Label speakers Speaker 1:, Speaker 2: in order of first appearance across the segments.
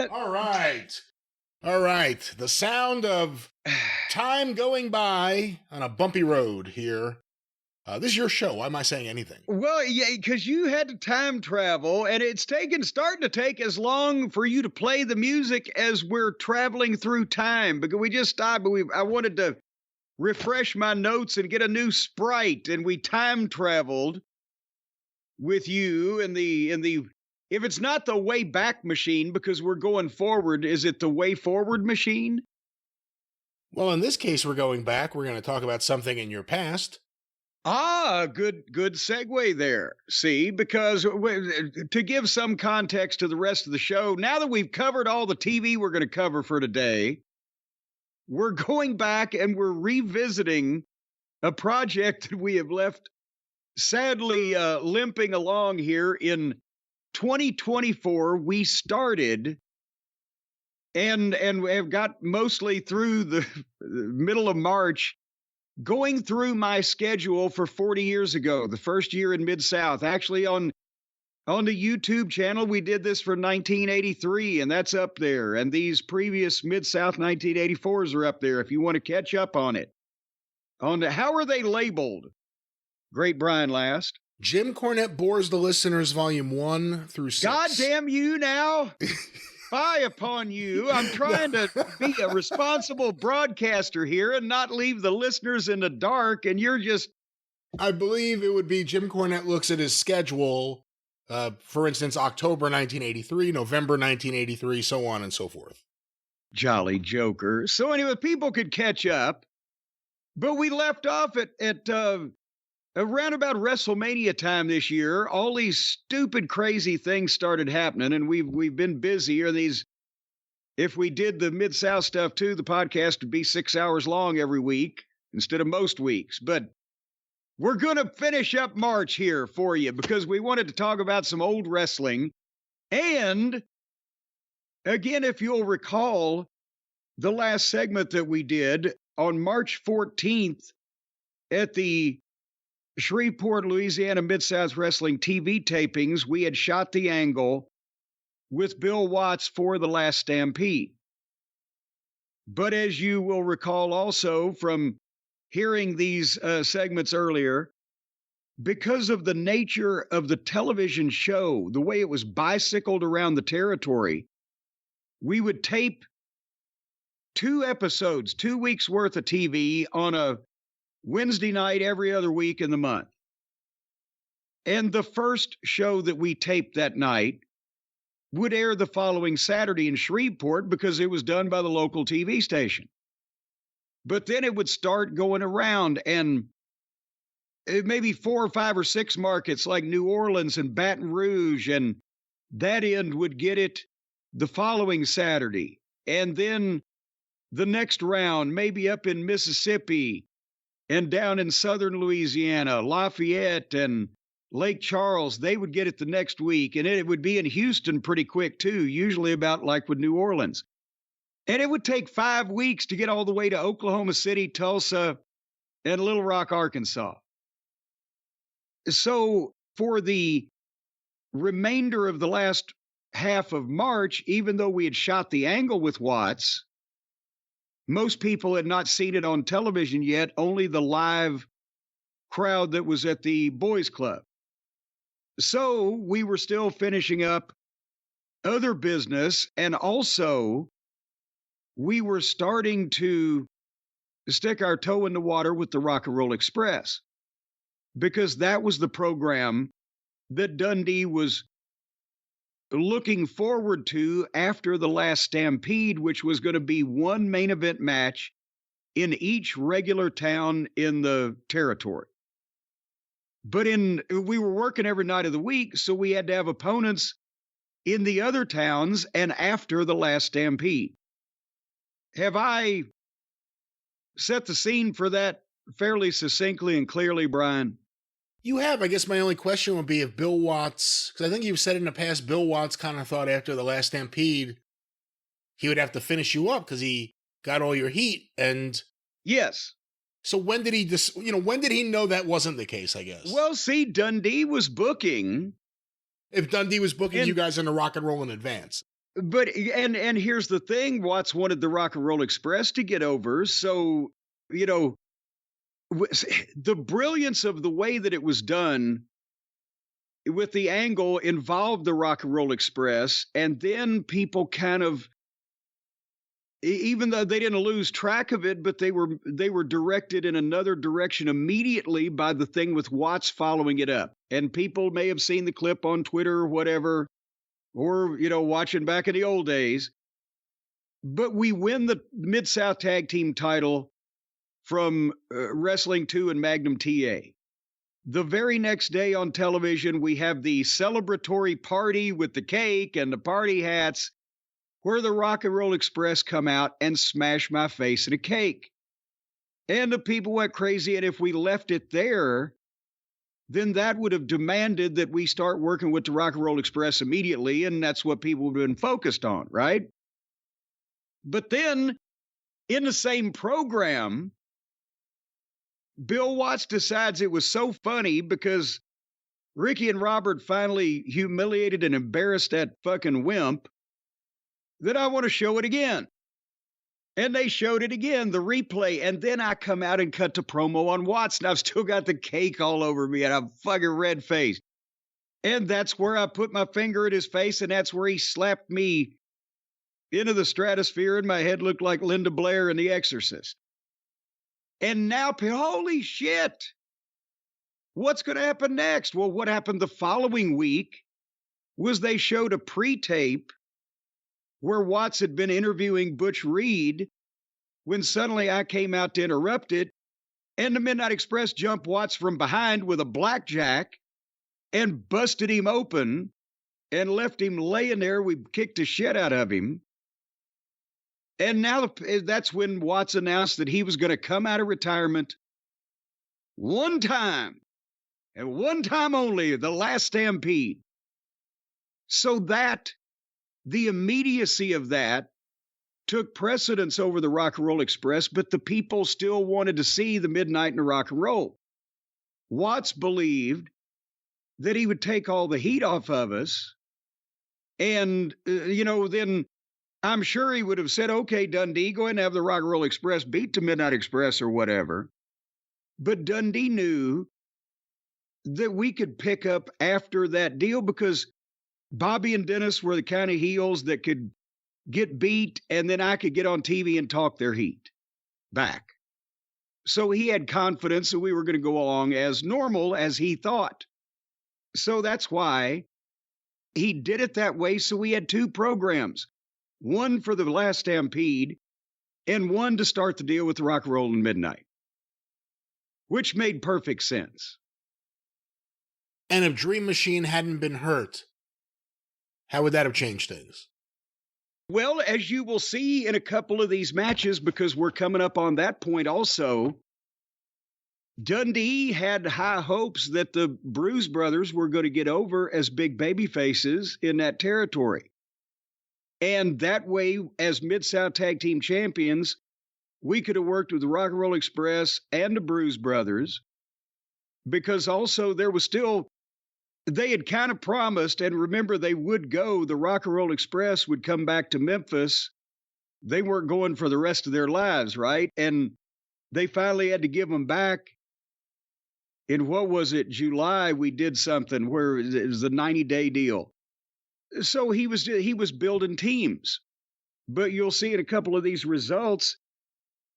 Speaker 1: it.
Speaker 2: All right. All right. The sound of time going by on a bumpy road here. This is your show. Why am I saying anything?
Speaker 1: Well, yeah, because you had to time travel, and it's starting to take as long for you to play the music as we're traveling through time. Because we just stopped, but I wanted to refresh my notes and get a new sprite, and we time traveled with you in the. If it's not the way back machine because we're going forward, is it the way forward machine?
Speaker 2: Well, in this case, we're going back. We're going to talk about something in your past.
Speaker 1: Ah, good segue there. See, because to give some context to the rest of the show, now that we've covered all the TV we're going to cover for today, we're going back and we're revisiting a project that we have left sadly limping along here in 2024. We started and have got mostly through the middle of March, going through my schedule for 40 years ago, the first year in Midsouth. Actually, on the YouTube channel, we did this for 1983, and that's up there. And these previous Midsouth 1984s are up there if you want to catch up on it. How are they labeled? Great Brian Last.
Speaker 2: Jim Cornette Bores the Listeners, Volume 1 through 6.
Speaker 1: God damn you now. Fie upon you. I'm trying to be a responsible broadcaster here and not leave the listeners in the dark, and you're just...
Speaker 2: I believe it would be Jim Cornette looks at his schedule, for instance, October 1983, November 1983, so on and so forth.
Speaker 1: Jolly Joker. So anyway, people could catch up, but we left off at around about WrestleMania time this year. All these stupid, crazy things started happening, and we've been busy. Or these, if we did the Mid-South stuff too, the podcast would be 6 hours long every week instead of most weeks. But we're going to finish up March here for you because we wanted to talk about some old wrestling. And again, if you'll recall, the last segment that we did on March 14th at the Shreveport, Louisiana Mid-South Wrestling TV tapings, we had shot the angle with Bill Watts for the last Stampede. But as you will recall also from hearing these segments earlier, because of the nature of the television show, the way it was bicycled around the territory, we would tape 2 episodes, 2 weeks worth of TV on a Wednesday night every other week in the month. And the first show that we taped that night would air the following Saturday in Shreveport because it was done by the local TV station. But then it would start going around, and maybe 4 or 5 or 6 markets like New Orleans and Baton Rouge, and that end would get it the following Saturday. And then the next round, maybe up in Mississippi, and down in southern Louisiana, Lafayette and Lake Charles, they would get it the next week. And it would be in Houston pretty quick, too, usually about like with New Orleans. And it would take 5 weeks to get all the way to Oklahoma City, Tulsa, and Little Rock, Arkansas. So for the remainder of the last half of March, even though we had shot the angle with Watts, most people had not seen it on television yet, only the live crowd that was at the boys' club. So we were still finishing up other business, and also we were starting to stick our toe in the water with the Rock and Roll Express, because that was the program that Dundee was looking forward to after the last Stampede, which was going to be one main event match in each regular town in the territory. But we were working every night of the week, so we had to have opponents in the other towns and after the last Stampede. Have I set the scene for that fairly succinctly and clearly, Brian?
Speaker 2: You have. I guess my only question would be if Bill Watts, because I think you've said in the past, Bill Watts kind of thought after the last Stampede, he would have to finish you up because he got all your heat. And
Speaker 1: yes.
Speaker 2: So when did he when did he know that wasn't the case, I guess?
Speaker 1: Well, see, Dundee was booking.
Speaker 2: If Dundee was booking you guys in the Rock and Roll in advance.
Speaker 1: But and here's the thing, Watts wanted the Rock and Roll Express to get over, so, you know, the brilliance of the way that it was done with the angle involved the Rock and Roll Express, and then people kind of even though they didn't lose track of it, but they were directed in another direction immediately by the thing with Watts following it up. And people may have seen the clip on Twitter or whatever, or watching back in the old days. But we win the Mid-South Tag Team title from Wrestling 2 and Magnum TA. The very next day on television, we have the celebratory party with the cake and the party hats, where the Rock and Roll Express come out and smash my face in a cake. And the people went crazy, and if we left it there, then that would have demanded that we start working with the Rock and Roll Express immediately, and that's what people would have been focused on, right? But then, in the same program, Bill Watts decides it was so funny because Ricky and Robert finally humiliated and embarrassed that fucking wimp that I want to show it again. And they showed it again, the replay. And then I come out and cut to promo on Watts, and I've still got the cake all over me, and I'm fucking red-faced. And that's where I put my finger at his face, and that's where he slapped me into the stratosphere, and my head looked like Linda Blair in The Exorcist. And now, holy shit, what's going to happen next? Well, what happened the following week was they showed a pre-tape where Watts had been interviewing Butch Reed when suddenly I came out to interrupt it, and the Midnight Express jumped Watts from behind with a blackjack and busted him open and left him laying there. We kicked the shit out of him. And now that's when Watts announced that he was going to come out of retirement one time, and one time only, the last Stampede. So that the immediacy of that took precedence over the Rock and Roll Express, but the people still wanted to see the Midnight and the Rock and Roll. Watts believed that he would take all the heat off of us. And, then I'm sure he would have said, okay, Dundee, go ahead and have the Rock and Roll Express beat the Midnight Express or whatever. But Dundee knew that we could pick up after that deal because Bobby and Dennis were the kind of heels that could get beat, and then I could get on TV and talk their heat back. So he had confidence that we were going to go along as normal as he thought. So that's why he did it that way. So we had two programs, one for the last Stampede and one to start the deal with the Rock and Roll and Midnight, which made perfect sense.
Speaker 2: And if Dream Machine hadn't been hurt, how would that have changed things?
Speaker 1: Well, as you will see in a couple of these matches, because we're coming up on that point also, Dundee had high hopes that the Bruise Brothers were going to get over as big baby faces in that territory. And that way, as Mid-South Tag Team Champions, we could have worked with the Rock and Roll Express and the Bruise Brothers, because also there was still, they had kind of promised, and remember, they would go, the Rock and Roll Express would come back to Memphis. They weren't going for the rest of their lives, right? And they finally had to give them back. In what was it, July, we did something where it was a 90-day deal. So he was building teams. But you'll see in a couple of these results,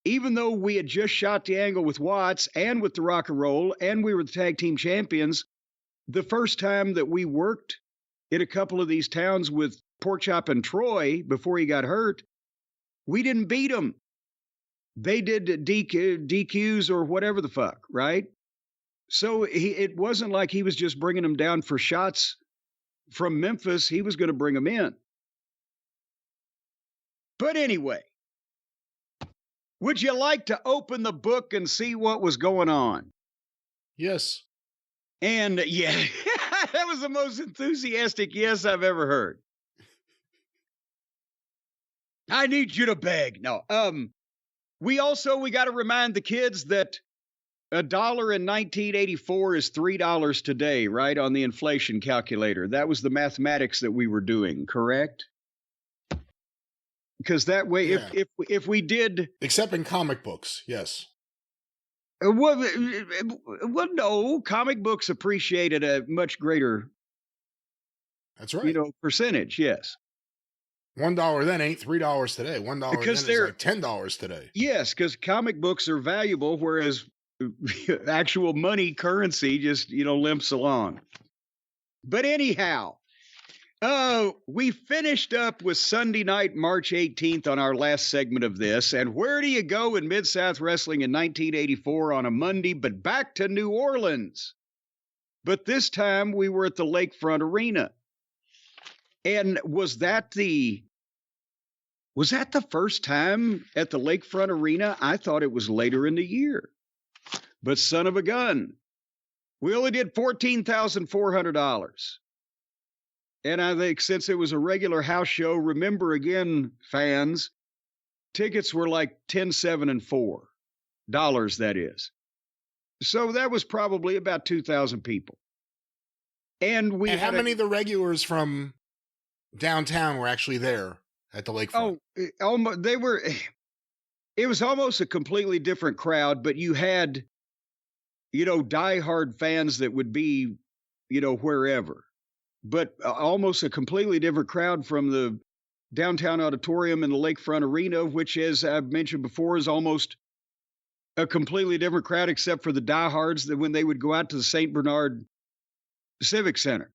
Speaker 1: even though we had just shot the angle with Watts and with the Rock and Roll, and we were the tag team champions, the first time that we worked in a couple of these towns with Porkchop and Troy before he got hurt, we didn't beat him. They did DQs or whatever the fuck, right? So it wasn't like he was just bringing them down for shots from Memphis. He was going to bring them in. But anyway, would you like to open the book and see what was going on?
Speaker 2: Yes.
Speaker 1: And yeah, that was the most enthusiastic yes I've ever heard. I need you to beg. No. We got to remind the kids that $1 in 1984 is $3 today, right? On the inflation calculator. That was the mathematics that we were doing, correct? because that way,
Speaker 2: Yeah.
Speaker 1: if we did,
Speaker 2: Except in comic books, yes.
Speaker 1: well, no, comic books appreciated a much greater,
Speaker 2: That's right.
Speaker 1: percentage. Yes,
Speaker 2: $1 then ain't $3 today. $1
Speaker 1: because
Speaker 2: then is
Speaker 1: they're
Speaker 2: like $10 today.
Speaker 1: yes, because comic books are valuable, whereas actual money currency just limps along. But anyhow, we finished up with Sunday night, March 18th on our last segment of this. And where do you go in Mid-South Wrestling in 1984 on a Monday, but back to New Orleans? But this time we were at the Lakefront Arena. And was that the first time at the Lakefront Arena? I thought it was later in the year. But son of a gun, we only did $14,400. And I think since it was a regular house show, remember again, fans, tickets were like $10, $7, and $4, that is. So that was probably about 2,000 people. And
Speaker 2: how many of the regulars from downtown were actually there at the lakefront?
Speaker 1: Almost, it was almost a completely different crowd, but you had, diehard fans that would be, wherever. But almost a completely different crowd from the downtown auditorium and the Lakefront Arena, which, as I've mentioned before, is almost a completely different crowd, except for the diehards that when they would go out to the St. Bernard Civic Center.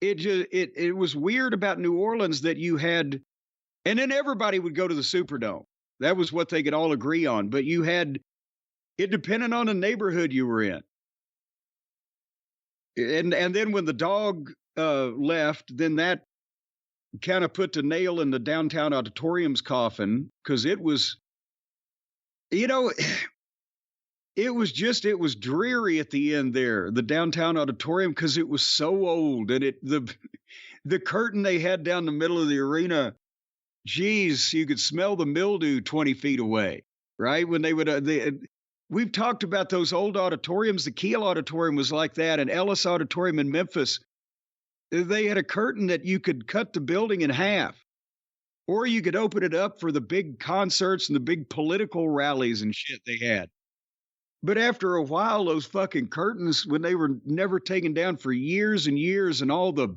Speaker 1: It was weird about New Orleans that you had, and then everybody would go to the Superdome. That was what they could all agree on. But you had, it depended on the neighborhood you were in. And then when the dog left, then that kind of put the nail in the downtown auditorium's coffin, because it was, it was dreary at the end there, the downtown auditorium, because it was so old, and the curtain they had down the middle of the arena, geez, you could smell the mildew 20 feet away, right? When they would, we've talked about those old auditoriums. The Kiel Auditorium was like that, and Ellis Auditorium in Memphis. They had a curtain that you could cut the building in half, or you could open it up for the big concerts and the big political rallies and shit they had. But after a while, those fucking curtains, when they were never taken down for years and years, and all the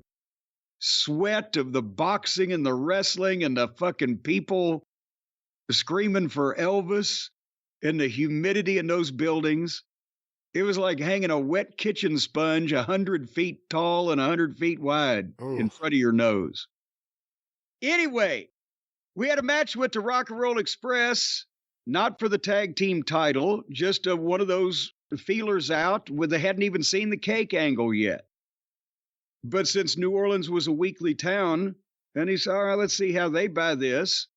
Speaker 1: sweat of the boxing and the wrestling and the fucking people screaming for Elvis, and the humidity in those buildings, it was like hanging a wet kitchen sponge 100 feet tall and 100 feet wide in front of your nose. Anyway, we had a match with the Rock and Roll Express, not for the tag team title, just one of those feelers out where they hadn't even seen the cake angle yet. But since New Orleans was a weekly town, and he said, all right, let's see how they buy this.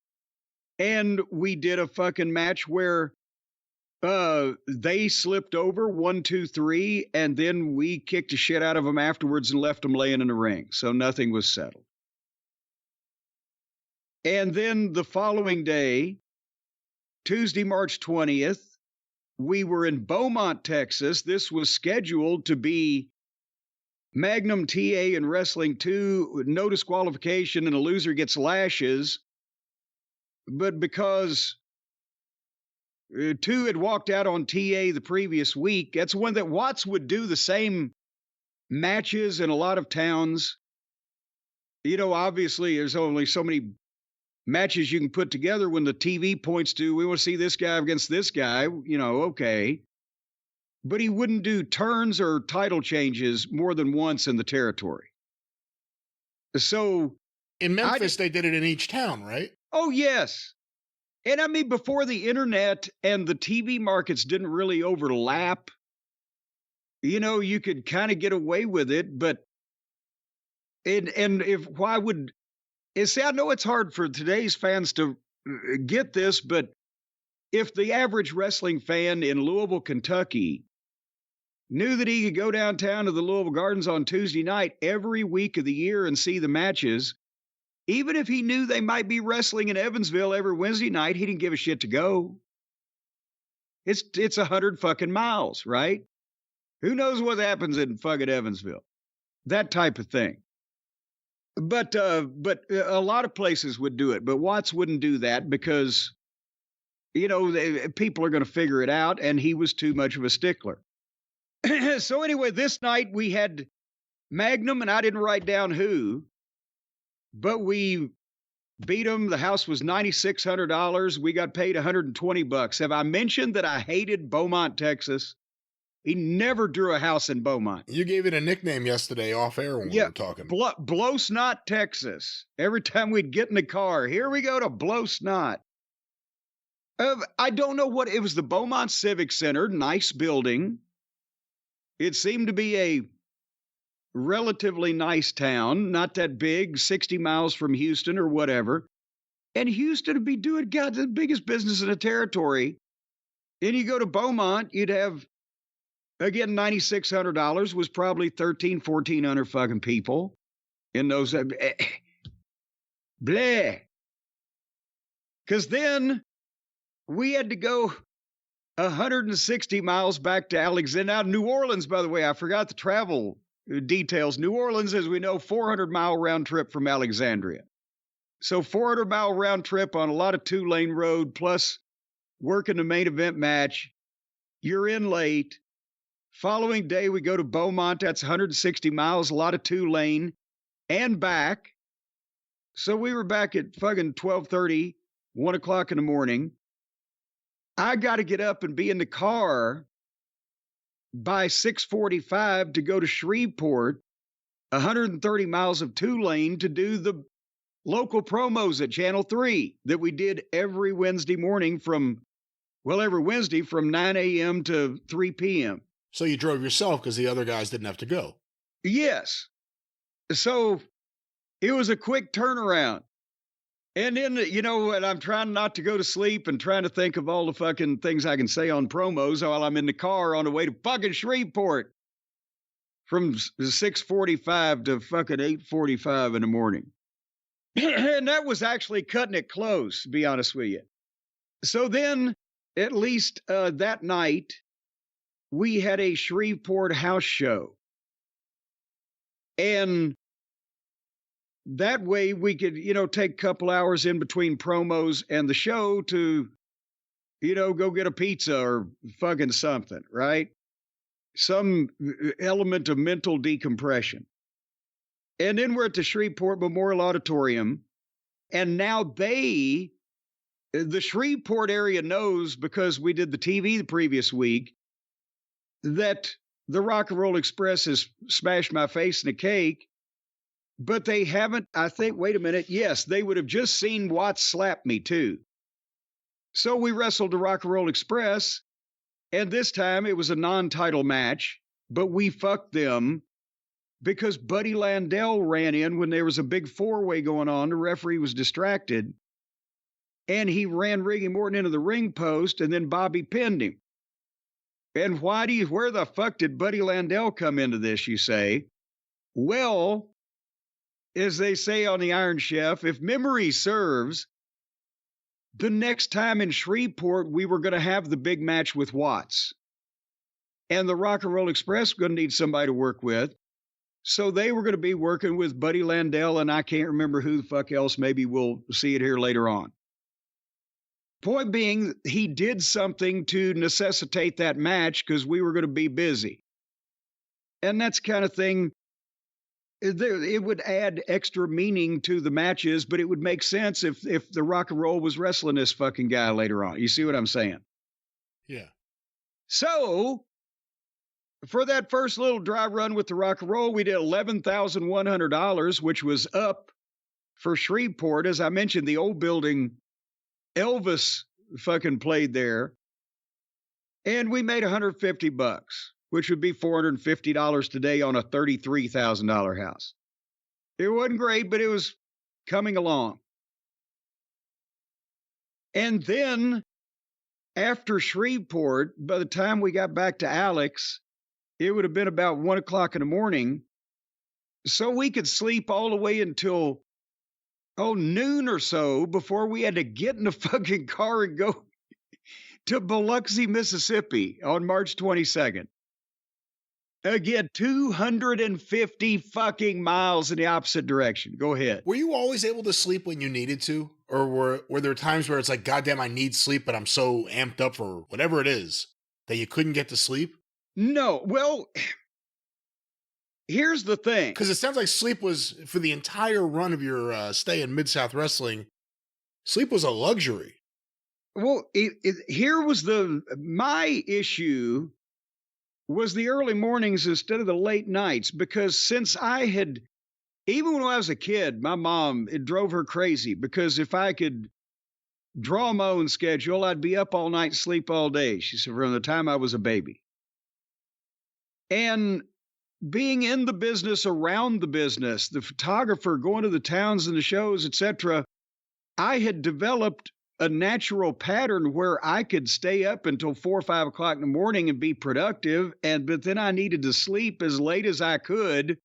Speaker 1: And we did a fucking match where they slipped over 1, 2, 3, and then we kicked the shit out of them afterwards and left them laying in the ring. So nothing was settled. And then the following day, Tuesday, March 20th, we were in Beaumont, Texas. This was scheduled to be Magnum TA and Wrestling 2, no disqualification, and a loser gets lashes. But because 2 had walked out on TA the previous week, that's one that Watts would do the same matches in a lot of towns. Obviously, there's only so many matches you can put together when the TV points to, we want to see this guy against this guy, okay. But he wouldn't do turns or title changes more than once in the territory. So
Speaker 2: in Memphis, they did it in each town, right?
Speaker 1: Oh, yes. And I mean, before the internet and the TV markets didn't really overlap, you could kind of get away with it. But, see, I know it's hard for today's fans to get this, but if the average wrestling fan in Louisville, Kentucky knew that he could go downtown to the Louisville Gardens on Tuesday night every week of the year and see the matches, even if he knew they might be wrestling in Evansville every Wednesday night, he didn't give a shit to go. It's 100 fucking miles, right? Who knows what happens in fucking Evansville? That type of thing. But a lot of places would do it, but Watts wouldn't do that because, people are going to figure it out, and he was too much of a stickler. So anyway, this night we had Magnum, and I didn't write down who, but we beat them. The house was $9,600. We got paid $120. Have I mentioned that I hated Beaumont, Texas? He never drew a house in Beaumont.
Speaker 2: You gave it a nickname yesterday off air when we were talking.
Speaker 1: Blow Snot, Texas. Every time we'd get in the car, here we go to Blow Snot. I don't know what it was. The Beaumont Civic Center, nice building. It seemed to be a relatively nice town, not that big, 60 miles from Houston or whatever. And Houston would be doing, God, the biggest business in the territory. And you go to Beaumont, you'd have, again, $9,600 was probably 1,400 fucking people in those. Bleh. Because then we had to go 160 miles back to Alexandria. Now, New Orleans, by the way, I forgot the travel details. New Orleans, as we know, 400-mile round trip from Alexandria. So 400-mile round trip on a lot of two-lane road, plus working the main event match. You're in late. Following day, we go to Beaumont. That's 160 miles, a lot of two-lane, and back. So we were back at fucking 12:30, 1 o'clock in the morning. I got to get up and be in the car by 6:45 to go to Shreveport, 130 miles of two-lane to do the local promos at Channel 3 that we did every Wednesday morning every Wednesday from 9 a.m. to 3 p.m.
Speaker 2: So you drove yourself because the other guys didn't have to go.
Speaker 1: Yes. So it was a quick turnaround. And then, and I'm trying not to go to sleep and trying to think of all the fucking things I can say on promos while I'm in the car on the way to fucking Shreveport from 6:45 to fucking 8:45 in the morning. And that was actually cutting it close, to be honest with you. So then, at least that night, we had a Shreveport house show. And that way we could, take a couple hours in between promos and the show to, go get a pizza or fucking something, right? Some element of mental decompression. And then we're at the Shreveport Memorial Auditorium. And now the Shreveport area knows, because we did the TV the previous week, that the Rock and Roll Express has smashed my face in a cake. But they haven't, I think, wait a minute. Yes, they would have just seen Watts slap me too. So we wrestled the Rock and Roll Express, and this time it was a non-title match, but we fucked them because Buddy Landell ran in when there was a big four-way going on. The referee was distracted, and he ran Ricky Morton into the ring post, and then Bobby pinned him. And where the fuck did Buddy Landell come into this, you say? Well, as they say on the Iron Chef, if memory serves, the next time in Shreveport, we were going to have the big match with Watts. And the Rock and Roll Express was going to need somebody to work with. So they were going to be working with Buddy Landell, and I can't remember who the fuck else. Maybe we'll see it here later on. Point being, he did something to necessitate that match because we were going to be busy. And that's the kind of thing. It would add extra meaning to the matches, but it would make sense if the Rock and Roll was wrestling this fucking guy later on. You see what I'm saying?
Speaker 2: Yeah.
Speaker 1: So, for that first little dry run with the Rock and Roll, we did $11,100, which was up for Shreveport. As I mentioned, the old building, Elvis fucking played there. And we made $150. Which would be $450 today on a $33,000 house. It wasn't great, but it was coming along. And then after Shreveport, by the time we got back to Alex, it would have been about 1 o'clock in the morning. So we could sleep all the way until, noon or so before we had to get in the fucking car and go to Biloxi, Mississippi on March 22nd. Again, 250 fucking miles in the opposite direction. Go ahead.
Speaker 2: Were you always able to sleep when you needed to? Or were there times where it's like, goddamn, I need sleep, but I'm so amped up for whatever it is that you couldn't get to sleep?
Speaker 1: No. Well, here's the thing.
Speaker 2: Because it sounds like sleep was, for the entire run of your stay in Mid-South Wrestling, sleep was a luxury.
Speaker 1: Well, here was my issue was the early mornings instead of the late nights, because since even when I was a kid, my mom, it drove her crazy because if I could draw my own schedule, I'd be up all night, sleep all day. She said, from the time I was a baby. And being in the business, around the business, the photographer, going to the towns and the shows, etc., I had developed a natural pattern where I could stay up until 4 or 5 o'clock in the morning and be productive. But then I needed to sleep as late as I could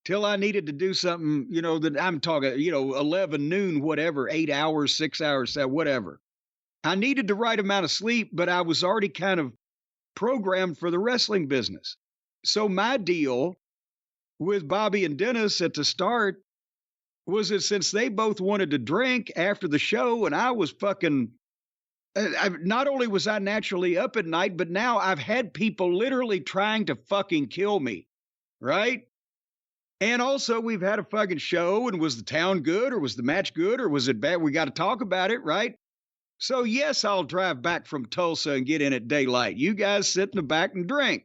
Speaker 1: till I needed to do something, that I'm talking, 11 noon, whatever, 8 hours, 6 hours, whatever. I needed the right amount of sleep, but I was already kind of programmed for the wrestling business. So my deal with Bobby and Dennis at the start was that since they both wanted to drink after the show and I was fucking, not only was I naturally up at night, but now I've had people literally trying to fucking kill me, right? And also we've had a fucking show, and was the town good or was the match good or was it bad? We got to talk about it, right? So yes, I'll drive back from Tulsa and get in at daylight. You guys sit in the back and drink.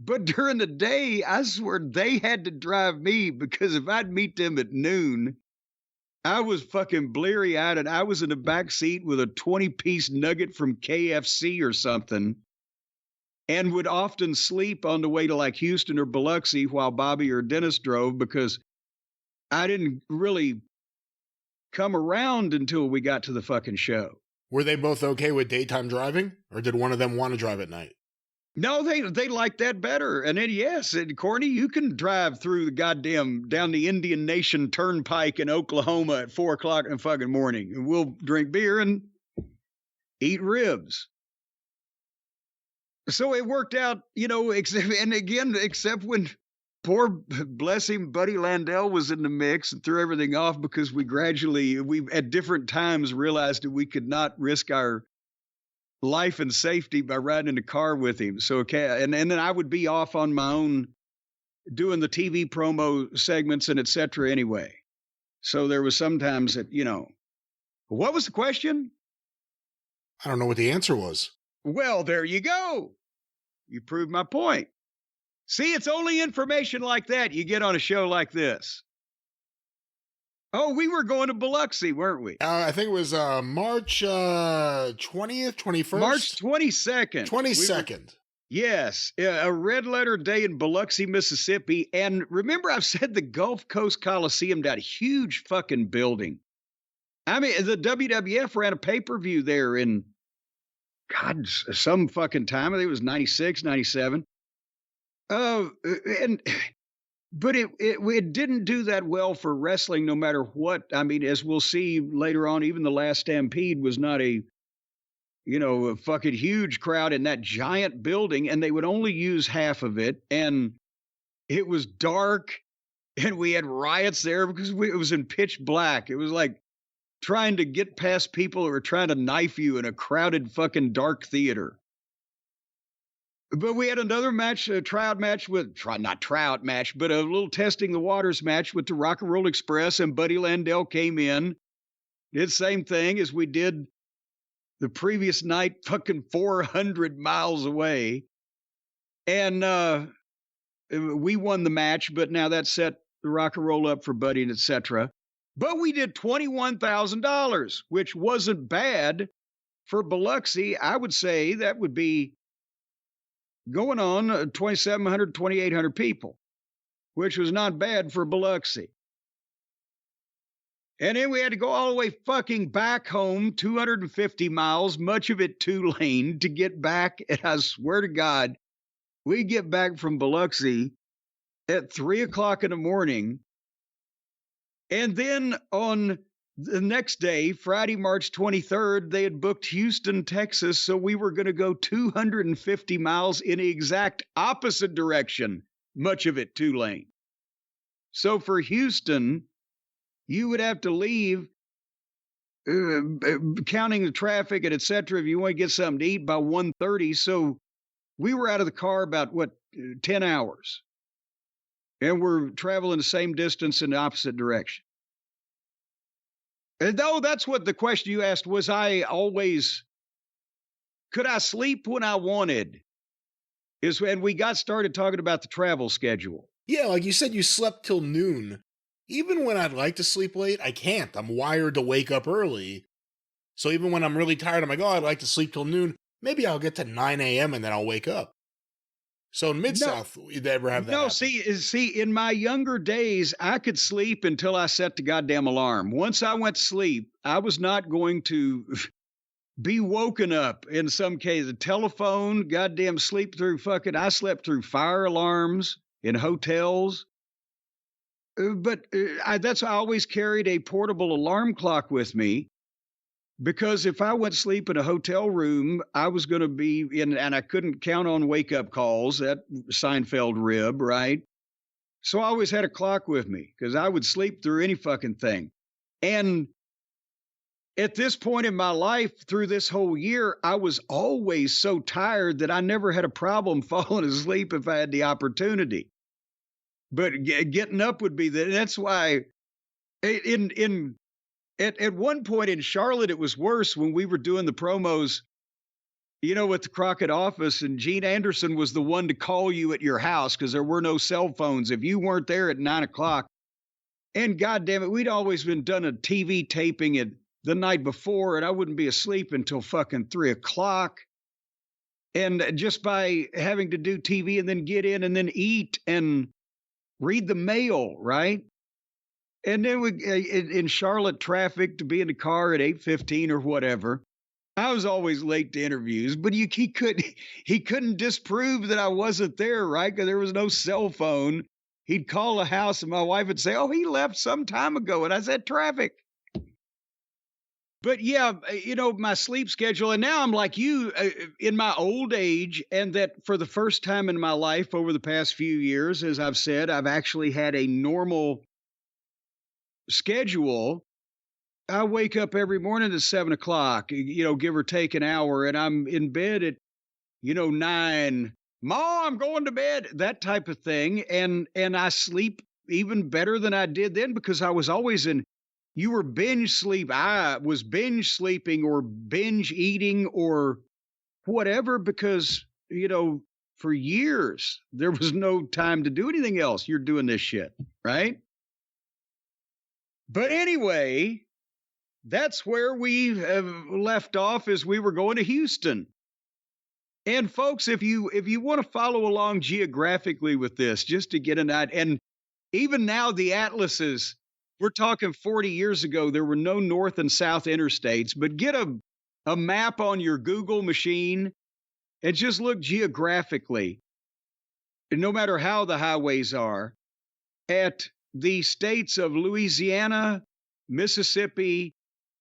Speaker 1: But during the day, I swear they had to drive me, because if I'd meet them at noon, I was fucking bleary-eyed and I was in the back seat with a 20-piece nugget from KFC or something, and would often sleep on the way to like Houston or Biloxi while Bobby or Dennis drove, because I didn't really come around until we got to the fucking show.
Speaker 2: Were they both okay with daytime driving, or did one of them want to drive at night?
Speaker 1: No, they like that better. And then, yes, and Corny, you can drive through the goddamn down the Indian Nation Turnpike in Oklahoma at 4 o'clock in the fucking morning. And we'll drink beer and eat ribs. So it worked out, except when poor, bless him, Buddy Landell was in the mix and threw everything off, because we at different times realized that we could not risk our life and safety by riding in the car with him. So, okay. And then I would be off on my own doing the TV promo segments and et cetera anyway. So there was sometimes that, what was the question?
Speaker 2: I don't know what the answer was.
Speaker 1: Well, there you go. You proved my point. See, it's only information like that you get on a show like this. Oh, we were going to Biloxi, weren't we?
Speaker 2: I think it was March 20th, 21st?
Speaker 1: March 22nd.
Speaker 2: 22nd.
Speaker 1: Yes, a red letter day in Biloxi, Mississippi. And remember, I've said the Gulf Coast Coliseum, that huge fucking building. I mean, the WWF ran a pay-per-view there in, God, some fucking time. I think it was 96, 97. But it didn't do that well for wrestling, no matter what. I mean, as we'll see later on, even the last Stampede was not a fucking huge crowd in that giant building, and they would only use half of it. And it was dark, and we had riots there because it was in pitch black. It was like trying to get past people who were trying to knife you in a crowded fucking dark theater. But we had another match, a tryout match not tryout match, but a little testing the waters match with the Rock and Roll Express, and Buddy Landell came in, did the same thing as we did the previous night, fucking 400 miles away. And we won the match, but now that set the Rock and Roll up for Buddy and et cetera. But we did $21,000, which wasn't bad for Biloxi. I would say that would be going on 2,700, 2,800 people, which was not bad for Biloxi. And then we had to go all the way fucking back home, 250 miles, much of it 2-lane, to get back. And I swear to God, we get back from Biloxi at 3 o'clock in the morning. And then on The next day, Friday, March 23rd, they had booked Houston, Texas. So we were going to go 250 miles in the exact opposite direction, much of it 2-lane. So for Houston, you would have to leave, counting the traffic and et cetera, if you want to get something to eat by 1:30. So we were out of the car about 10 hours, and we're traveling the same distance in the opposite direction. And though that's what the question you asked was, could I sleep when I wanted? Is when we got started talking about the travel schedule.
Speaker 2: Yeah, like you said, you slept till noon. Even when I'd like to sleep late, I can't. I'm wired to wake up early. So even when I'm really tired, I'm like, oh, I'd like to sleep till noon. Maybe I'll get to 9 a.m. and then I'll wake up. So in Midsouth, you'd ever have that?
Speaker 1: No,
Speaker 2: happen?
Speaker 1: see, in my younger days, I could sleep until I set the goddamn alarm. Once I went to sleep, I was not going to be woken up in some case. The telephone, goddamn sleep through I slept through fire alarms in hotels. But that's why I always carried a portable alarm clock with me, because if I went to sleep in a hotel room, I was going to be in, and I couldn't count on wake up calls, that Seinfeld rib, right? So I always had a clock with me because I would sleep through any fucking thing. And at this point in my life, through this whole year, I was always so tired that I never had a problem falling asleep if I had the opportunity. But getting up would be that's why at one point in Charlotte, it was worse when we were doing the promos, with the Crockett office, and Gene Anderson was the one to call you at your house because there were no cell phones if you weren't there at 9:00. And goddamn it, we'd always been done a TV taping the night before, and I wouldn't be asleep until fucking 3:00. And just by having to do TV and then get in and then eat and read the mail, right? And then in Charlotte traffic to be in the car at 8:15 or whatever. I was always late to interviews, but he couldn't disprove that I wasn't there, right? Because there was no cell phone. He'd call the house and my wife would say, "Oh, he left some time ago." And I said, "Traffic." But yeah, my sleep schedule, and now I'm like you in my old age, and that for the first time in my life over the past few years, as I've said, I've actually had a normal schedule. I wake up every morning at 7:00, give or take an hour, and I'm in bed at, 9. Ma, I'm going to bed, that type of thing. And I sleep even better than I did then because I was always you were binge sleep. I was binge sleeping or binge eating or whatever because, for years, there was no time to do anything else. You're doing this shit, right? But anyway, that's where we have left off as we were going to Houston. And folks, if you want to follow along geographically with this, just to get an idea, and even now the atlases, we're talking 40 years ago, there were no north and south interstates, but get a map on your Google machine and just look geographically, and no matter how the highways are, at the states of Louisiana, Mississippi,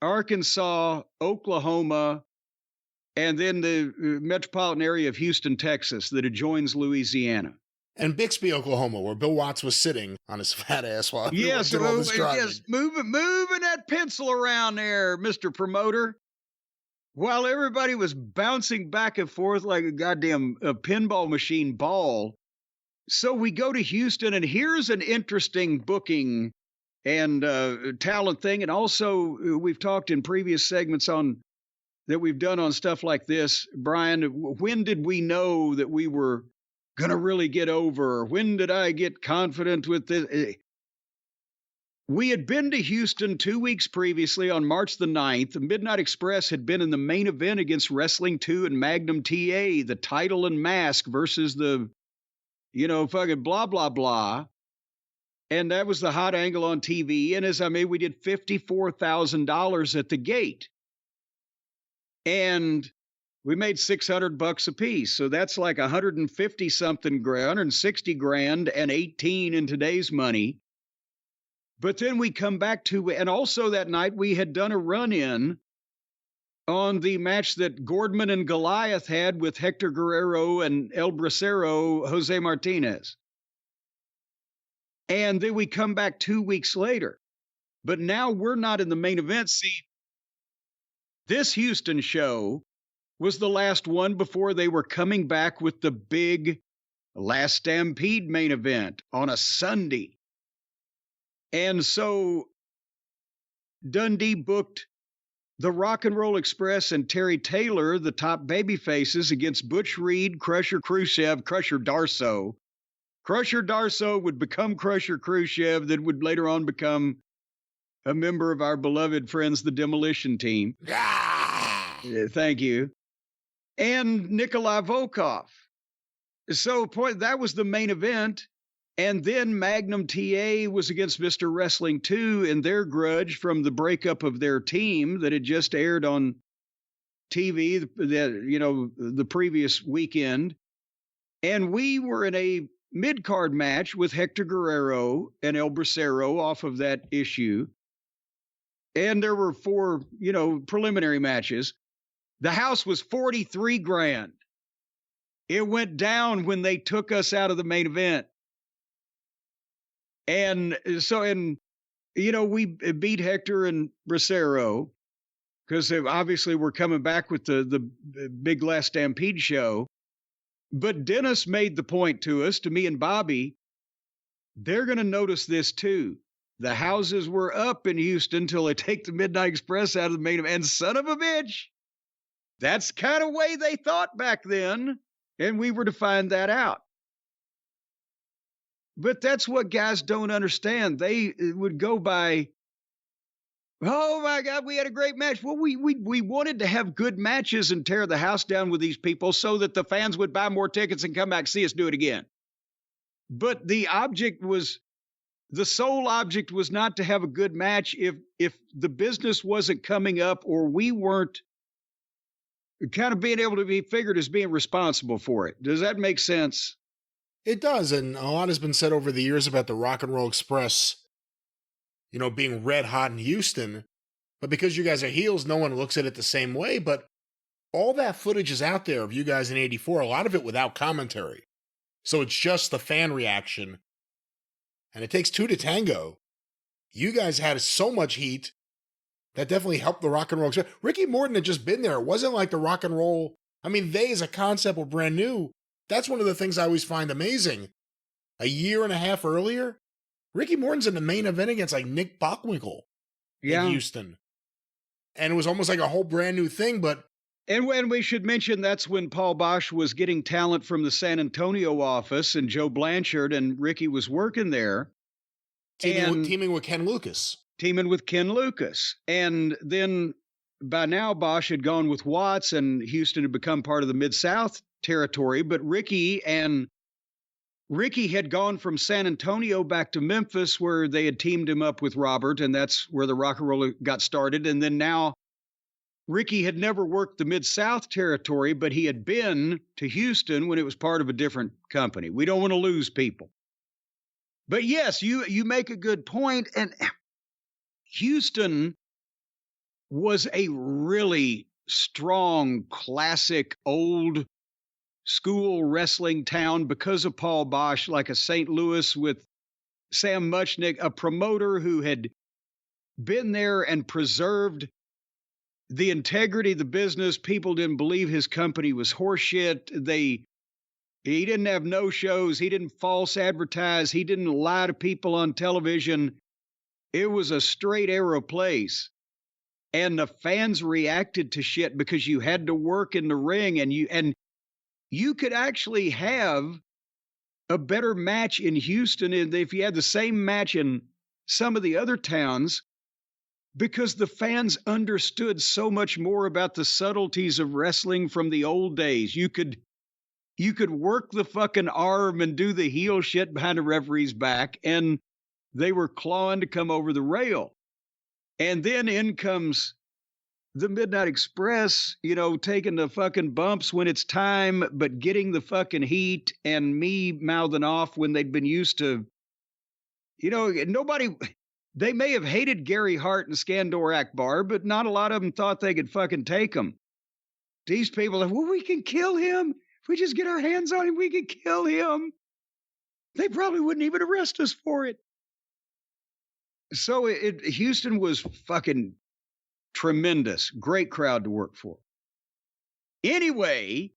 Speaker 1: Arkansas, Oklahoma, and then the metropolitan area of Houston, Texas, that adjoins Louisiana.
Speaker 2: And Bixby, Oklahoma, where Bill Watts was sitting on his fat ass while
Speaker 1: yes,
Speaker 2: did all this driving.
Speaker 1: Yes, moving that pencil around there, Mr. Promoter, while everybody was bouncing back and forth like a goddamn pinball machine ball. So we go to Houston, and here's an interesting booking and talent thing. And also, we've talked in previous segments that we've done on stuff like this. Brian, when did we know that we were going to really get over? When did I get confident with this? We had been to Houston 2 weeks previously on March the 9th. The Midnight Express had been in the main event against Wrestling 2 and Magnum TA, the title and mask versus the, fucking blah, blah, blah. And that was the hot angle on TV. And as we did $54,000 at the gate. And we made $600 a piece. So that's like 150 something grand, 160 grand and 18 in today's money. But then we come back to, and also that night we had done a run-in on the match that Gordman and Goliath had with Hector Guerrero and El Bracero, Jose Martinez. And then we come back 2 weeks later. But now we're not in the main event. See, this Houston show was the last one before they were coming back with the big Last Stampede main event on a Sunday. And so Dundee booked the Rock and Roll Express and Terry Taylor, the top baby faces, against Butch Reed, Crusher Khrushchev, Crusher Darso. Crusher Darso would become Crusher Khrushchev, that would later on become a member of our beloved friends, the Demolition Team. Thank you. And Nikolai Volkov. So that was the main event. And then Magnum TA was against Mr. Wrestling 2 in their grudge from the breakup of their team that had just aired on TV, the previous weekend. And we were in a mid-card match with Hector Guerrero and El Bracero off of that issue. And there were 4, preliminary matches. The house was 43 grand. It went down when they took us out of the main event. And so, we beat Hector and Bracero because obviously we're coming back with the big Last Stampede show. But Dennis made the point to us, to me and Bobby, they're going to notice this too. The houses were up in Houston till they take the Midnight Express out of the main event. And son of a bitch, that's kind of way they thought back then. And we were to find that out. But that's what guys don't understand. They would go by, oh my God, we had a great match. Well, we wanted to have good matches and tear the house down with these people so that the fans would buy more tickets and come back and see us do it again. But the sole object was not to have a good match if the business wasn't coming up or we weren't kind of being able to be figured as being responsible for it. Does that make sense?
Speaker 2: It does, and a lot has been said over the years about the Rock and Roll Express, being red hot in Houston. But because you guys are heels, no one looks at it the same way. But all that footage is out there of you guys in '84, a lot of it without commentary. So it's just the fan reaction. And it takes 2 to tango. You guys had so much heat that definitely helped the Rock and Roll Express. Ricky Morton had just been there. It wasn't like the Rock and Roll. I mean, they as a concept were brand new. That's one of the things I always find amazing. A year and a half earlier, Ricky Morton's in the main event against like Nick Bockwinkel in Houston. And it was almost like a whole brand new thing, but...
Speaker 1: And when we should mention that's when Paul Bosch was getting talent from the San Antonio office and Joe Blanchard and Ricky was working there.
Speaker 2: Teaming with Ken Lucas.
Speaker 1: And then by now Bosch had gone with Watts and Houston had become part of the Mid-South territory, but Ricky had gone from San Antonio back to Memphis where they had teamed him up with Robert, and that's where the rock and roll got started. And then now Ricky had never worked the Mid-South territory, but he had been to Houston when it was part of a different company. We don't want to lose people. But yes, you make a good point. And Houston was a really strong, classic, old school wrestling town because of Paul Bosch, like a St. Louis with Sam Muchnick, a promoter who had been there and preserved the integrity of the business. People didn't believe his company was horseshit. He didn't have no shows. He didn't false advertise. He didn't lie to people on television. It was a straight arrow place. And the fans reacted to shit because you had to work in the ring and you could actually have a better match in Houston if you had the same match in some of the other towns because the fans understood so much more about the subtleties of wrestling from the old days. You could work the fucking arm and do the heel shit behind a referee's back, and they were clawing to come over the rail. And then in comes the Midnight Express, taking the fucking bumps when it's time, but getting the fucking heat, and me mouthing off when they'd been used to, nobody, They may have hated Gary Hart and Skandor Akbar, but not a lot of them thought they could fucking take him. These people are, well, we can kill him. If we just get our hands on him, we can kill him. They probably wouldn't even arrest us for it. So Houston was fucking tremendous. Great crowd to work for. Anyway,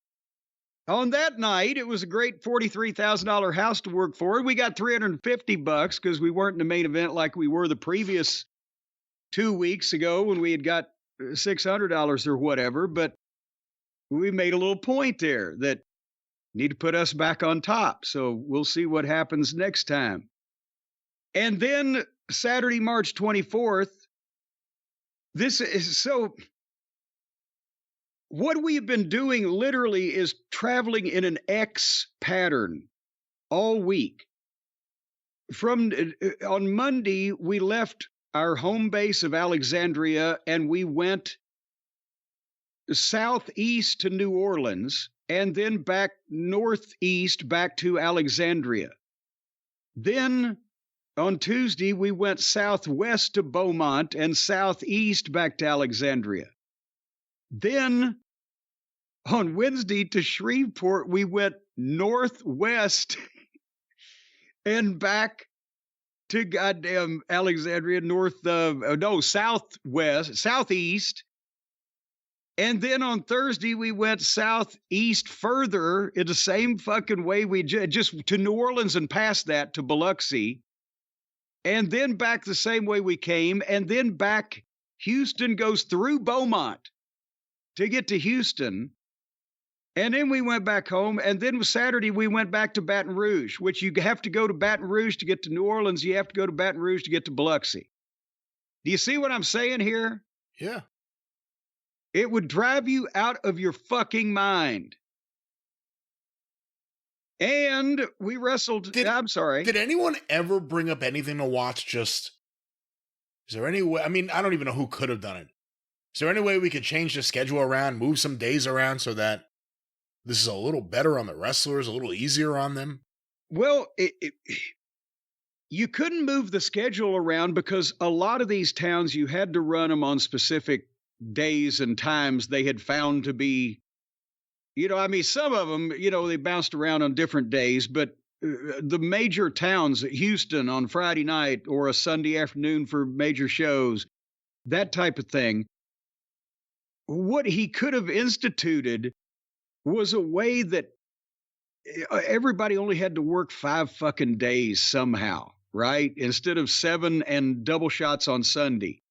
Speaker 1: on that night, it was a great $43,000 house to work for. We got $350 because we weren't in the main event like we were the previous 2 weeks ago when we had got $600 or whatever. But we made a little point there that need to put us back on top. So we'll see what happens next time. And then Saturday, March 24th, this is so. What we have been doing literally is traveling in an X pattern all week. On Monday, we left our home base of Alexandria and we went southeast to New Orleans and then back northeast back to Alexandria. Then on Tuesday, we went southwest to Beaumont and southeast back to Alexandria. Then on Wednesday to Shreveport, we went northwest and back to goddamn Alexandria, southeast. And then on Thursday, we went southeast further in the same fucking way we just to New Orleans and past that to Biloxi. And then back the same way we came. And then back, Houston goes through Beaumont to get to Houston. And then we went back home. And then Saturday, we went back to Baton Rouge, which you have to go to Baton Rouge to get to New Orleans. You have to go to Baton Rouge to get to Biloxi. Do you see what I'm saying here?
Speaker 2: Yeah.
Speaker 1: It would drive you out of your fucking mind. And we wrestled. I'm sorry.
Speaker 2: Did anyone ever bring up anything to watch? Is there any way? I mean, I don't even know who could have done it. Is there any way we could change the schedule around, move some days around so that this is a little better on the wrestlers, a little easier on them?
Speaker 1: Well, you couldn't move the schedule around because a lot of these towns, you had to run them on specific days and times they had found to be, some of them, they bounced around on different days, but the major towns, Houston on Friday night or a Sunday afternoon for major shows, that type of thing. What he could have instituted was a way that everybody only had to work 5 fucking days somehow, right? Instead of 7 and double shots on Sunday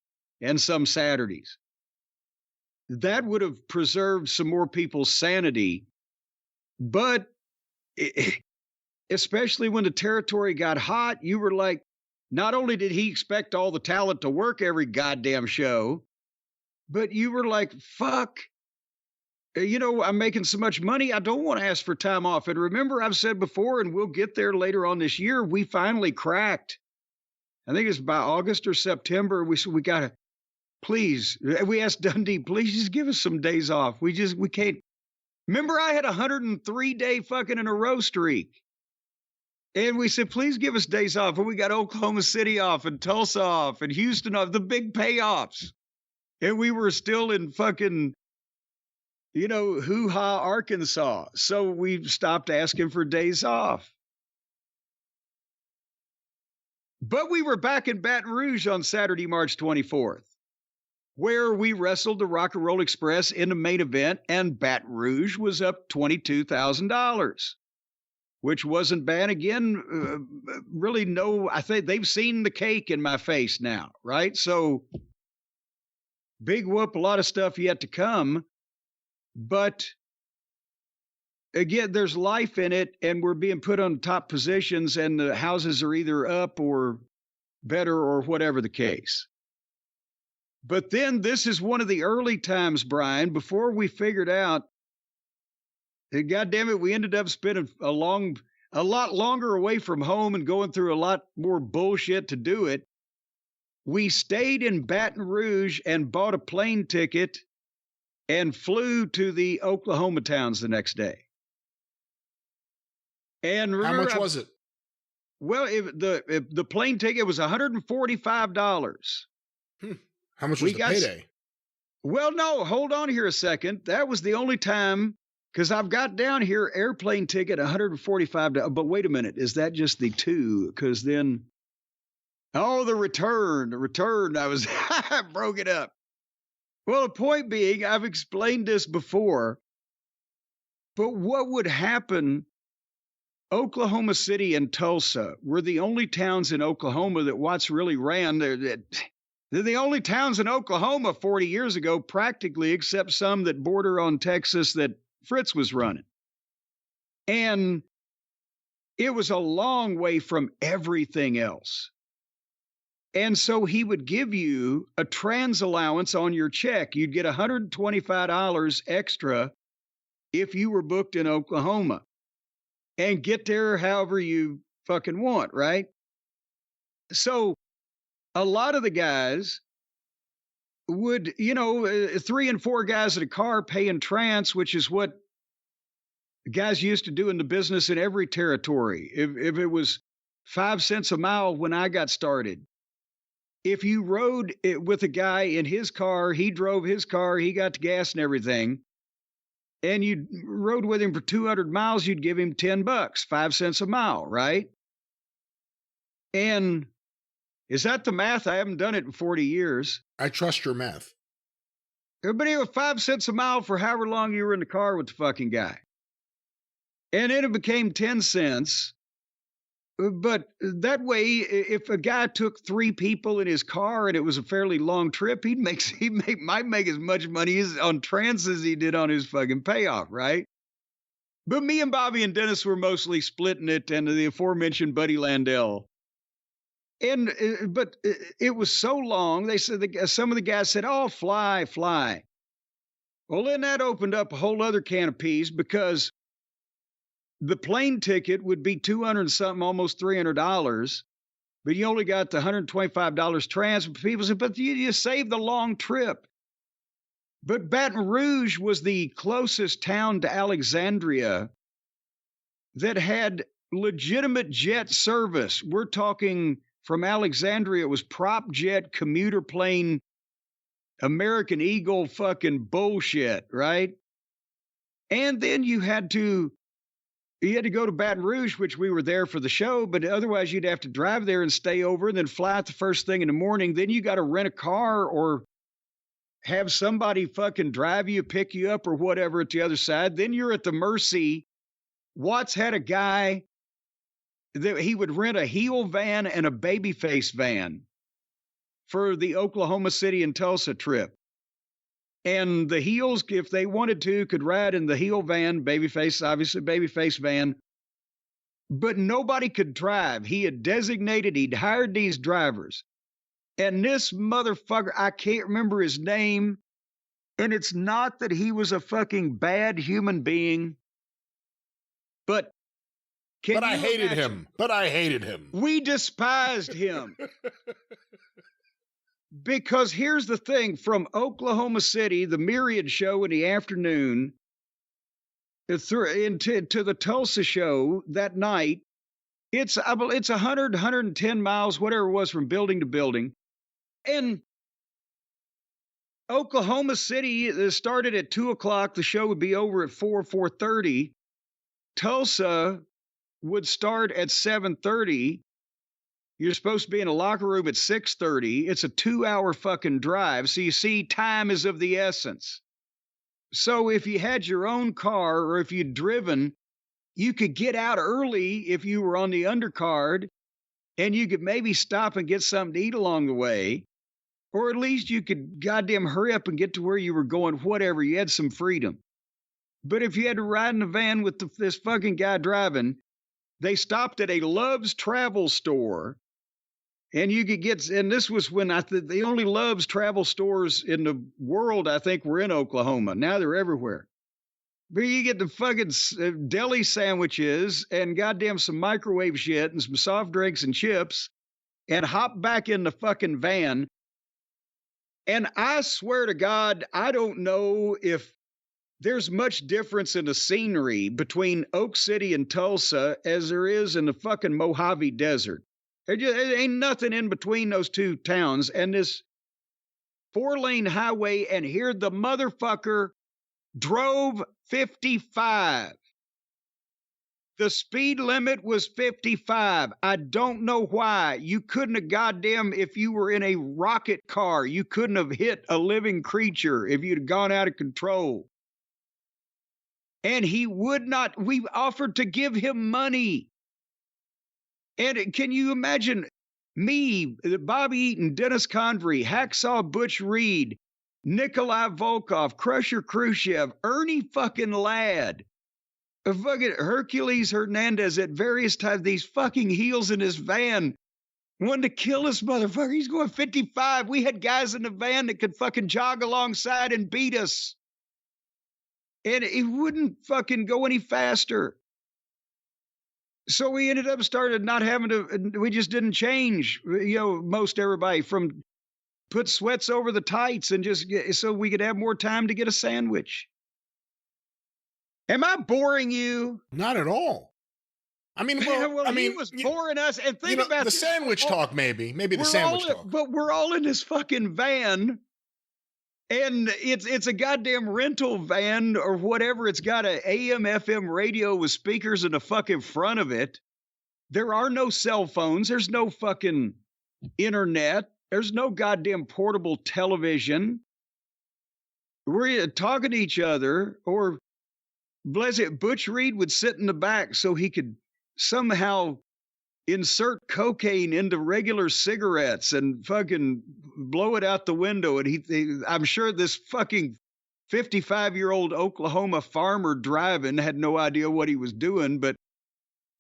Speaker 1: and some Saturdays. That would have preserved some more people's sanity. But especially when the territory got hot, you were like, not only did he expect all the talent to work every goddamn show, but you were like, fuck, I'm making so much money, I don't want to ask for time off. And remember, I've said before, and we'll get there later on this year, we finally cracked. I think it's by August or September. We said, we got to, please, we asked Dundee, please just give us some days off. We can't. Remember, I had a 103-day fucking in a row streak. And we said, please give us days off. And we got Oklahoma City off and Tulsa off and Houston off, the big payoffs. And we were still in fucking, hoo-ha, Arkansas. So we stopped asking for days off. But we were back in Baton Rouge on Saturday, March 24th, where we wrestled the Rock and Roll Express in the main event, and Baton Rouge was up $22,000, which wasn't bad. Again, really I think they've seen the cake in my face now, right? So big whoop, a lot of stuff yet to come. But again, there's life in it, and we're being put on top positions, and the houses are either up or better or whatever the case. But then this is one of the early times, Brian, before we figured out, God damn it, we ended up spending a lot longer away from home and going through a lot more bullshit to do it. We stayed in Baton Rouge and bought a plane ticket and flew to the Oklahoma towns the next day. And remember,
Speaker 2: how much was it?
Speaker 1: Well, if the plane ticket was $145.
Speaker 2: How much was
Speaker 1: We
Speaker 2: the
Speaker 1: got
Speaker 2: payday?
Speaker 1: Well, no, hold on here a second. That was the only time because I've got down here airplane ticket $145. But wait a minute, is that just the two? Because then, the return. I was I broke it up. Well, the point being, I've explained this before. But what would happen? Oklahoma City and Tulsa were the only towns in Oklahoma that Watts really ran. They're the only towns in Oklahoma 40 years ago, practically, except some that border on Texas that Fritz was running. And it was a long way from everything else. And so he would give you a trans allowance on your check. You'd get $125 extra if you were booked in Oklahoma and get there however you fucking want, right? So a lot of the guys would, 3 and 4 guys in a car paying trans, which is what guys used to do in the business in every territory. If it was 5 cents a mile when I got started, if you rode it with a guy in his car, he drove his car, he got the gas and everything, and you rode with him for 200 miles, you'd give him $10, 5 cents a mile, right? And is that the math? I haven't done it in 40 years.
Speaker 2: I trust your math.
Speaker 1: But it was 5 cents a mile for however long you were in the car with the fucking guy. And then it became 10 cents. But that way, if a guy took 3 people in his car and it was a fairly long trip, might make as much money on trans as he did on his fucking payoff, right? But me and Bobby and Dennis were mostly splitting it, and the aforementioned Buddy Landell. But it was so long. They said some of the guys said, "Oh, fly." Well, then that opened up a whole other can of peas because the plane ticket would be $200 and something, almost $300, but you only got the $125 trans. People said, "But you saved the long trip." But Baton Rouge was the closest town to Alexandria that had legitimate jet service. We're talking from Alexandria, it was prop jet, commuter plane, American Eagle fucking bullshit, right? And then you had to go to Baton Rouge, which we were there for the show, but otherwise you'd have to drive there and stay over and then fly out the first thing in the morning. Then you got to rent a car or have somebody fucking drive you, pick you up or whatever at the other side. Then you're at the mercy. Watts had a guy that he would rent a heel van and a babyface van for the Oklahoma City and Tulsa trip. And the heels, if they wanted to, could ride in the heel van, babyface van. But nobody could drive. He had he'd hired these drivers. And this motherfucker, I can't remember his name. And it's not that he was a fucking bad human being. But
Speaker 2: I hated him.
Speaker 1: We despised him. Because here's the thing, from Oklahoma City, the Myriad show in the afternoon, to the Tulsa show that night, it's 100, 110 miles, whatever it was, from building to building. And Oklahoma City started at 2 o'clock. The show would be over at 4:30. Tulsa would start at 7:30. You're supposed to be in a locker room at 6:30. It's a 2-hour fucking drive. So you see, time is of the essence. So if you had your own car or if you'd driven, you could get out early if you were on the undercard, and you could maybe stop and get something to eat along the way. Or at least you could goddamn hurry up and get to where you were going, whatever. You had some freedom. But if you had to ride in a van with this fucking guy driving, they stopped at a Love's Travel store. And you could get, and this was when the only Love's Travel stores in the world, I think, were in Oklahoma. Now they're everywhere. But you get the fucking deli sandwiches and goddamn some microwave shit and some soft drinks and chips and hop back in the fucking van. And I swear to God, I don't know if there's much difference in the scenery between Oak City and Tulsa as there is in the fucking Mojave Desert. There ain't nothing in between those two towns. And this 4-lane highway, and here the motherfucker drove 55. The speed limit was 55. I don't know why. You couldn't have goddamn, if you were in a rocket car, you couldn't have hit a living creature if you'd gone out of control. And he would not. We offered to give him money. And can you imagine me, Bobby Eaton, Dennis Convery, Hacksaw Butch Reed, Nikolai Volkov, Crusher Khrushchev, Ernie fucking Ladd, fucking Hercules Hernandez at various times, these fucking heels in his van wanted to kill this motherfucker. He's going 55. We had guys in the van that could fucking jog alongside and beat us. And it wouldn't fucking go any faster. So we ended up started not having to, we just didn't change, most everybody from put sweats over the tights and just so we could have more time to get a sandwich. Am I boring you?
Speaker 2: Not at all. I mean,
Speaker 1: he was boring us. And think about
Speaker 2: the sandwich talk, maybe the sandwich talk.
Speaker 1: But we're all in this fucking van, and it's a goddamn rental van or whatever. It's got a AM, FM radio with speakers in the fucking front of it. There are no cell phones. There's no fucking internet. There's no goddamn portable television. We're talking to each other, or bless it, Butch Reed would sit in the back so he could somehow insert cocaine into regular cigarettes and fucking blow it out the window. And I'm sure this fucking 55-year-old Oklahoma farmer driving had no idea what he was doing, but